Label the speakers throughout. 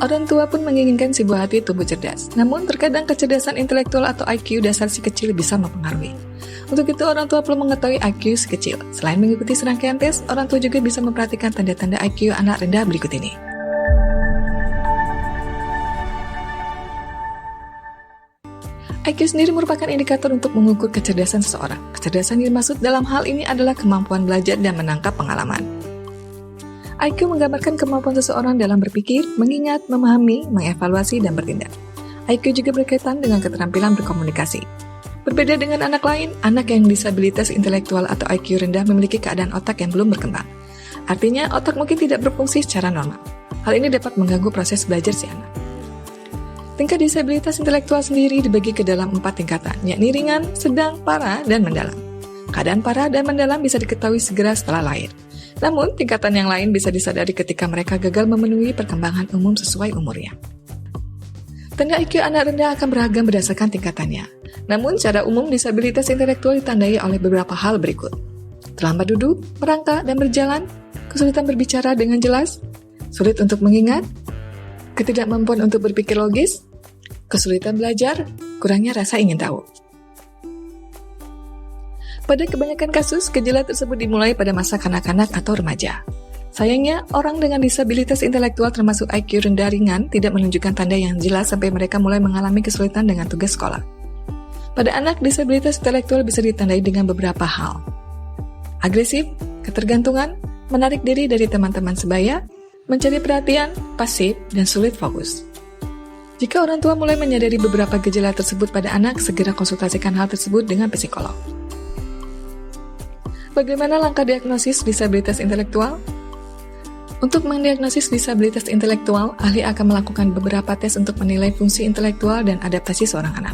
Speaker 1: Orang tua pun menginginkan si buah hati tumbuh cerdas. Namun, terkadang kecerdasan intelektual atau IQ dasar si kecil bisa mempengaruhi. Untuk itu, orang tua perlu mengetahui IQ si kecil. Selain mengikuti serangkaian tes, orang tua juga bisa memperhatikan tanda-tanda IQ anak rendah berikut ini. IQ sendiri merupakan indikator untuk mengukur kecerdasan seseorang. Kecerdasan yang dimaksud dalam hal ini adalah kemampuan belajar dan menangkap pengalaman. IQ menggambarkan kemampuan seseorang dalam berpikir, mengingat, memahami, mengevaluasi, dan bertindak. IQ juga berkaitan dengan keterampilan berkomunikasi. Berbeda dengan anak lain, anak yang disabilitas intelektual atau IQ rendah memiliki keadaan otak yang belum berkembang. Artinya, otak mungkin tidak berfungsi secara normal. Hal ini dapat mengganggu proses belajar si anak. Tingkat disabilitas intelektual sendiri dibagi ke dalam 4 tingkatan, yakni ringan, sedang, parah, dan mendalam. Keadaan parah dan mendalam bisa diketahui segera setelah lahir. Namun, tingkatan yang lain bisa disadari ketika mereka gagal memenuhi perkembangan umum sesuai umurnya. Tanda IQ anak rendah akan beragam berdasarkan tingkatannya. Namun, secara umum disabilitas intelektual ditandai oleh beberapa hal berikut. Terlambat duduk, merangkak, dan berjalan, kesulitan berbicara dengan jelas, sulit untuk mengingat, ketidakmampuan untuk berpikir logis, kesulitan belajar, kurangnya rasa ingin tahu. Pada kebanyakan kasus, gejala tersebut dimulai pada masa kanak-kanak atau remaja. Sayangnya, orang dengan disabilitas intelektual termasuk IQ rendah ringan tidak menunjukkan tanda yang jelas sampai mereka mulai mengalami kesulitan dengan tugas sekolah. Pada anak, disabilitas intelektual bisa ditandai dengan beberapa hal. Agresif, ketergantungan, menarik diri dari teman-teman sebaya, mencari perhatian, pasif, dan sulit fokus. Jika orang tua mulai menyadari beberapa gejala tersebut pada anak, segera konsultasikan hal tersebut dengan psikolog. Bagaimana langkah diagnosis disabilitas intelektual? Untuk mendiagnosis disabilitas intelektual, ahli akan melakukan beberapa tes untuk menilai fungsi intelektual dan adaptasi seorang anak.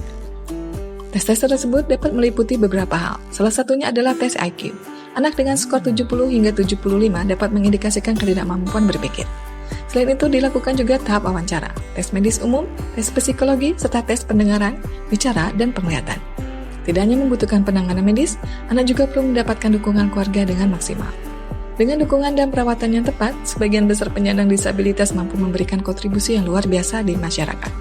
Speaker 1: Tes-tes tersebut dapat meliputi beberapa hal. Salah satunya adalah tes IQ. Anak dengan skor 70 hingga 75 dapat mengindikasikan ketidakmampuan berpikir. Selain itu, dilakukan juga tahap wawancara, tes medis umum, tes psikologi, serta tes pendengaran, bicara, dan penglihatan. Tidak hanya membutuhkan penanganan medis, anak juga perlu mendapatkan dukungan keluarga dengan maksimal. Dengan dukungan dan perawatan yang tepat, sebagian besar penyandang disabilitas mampu memberikan kontribusi yang luar biasa di masyarakat.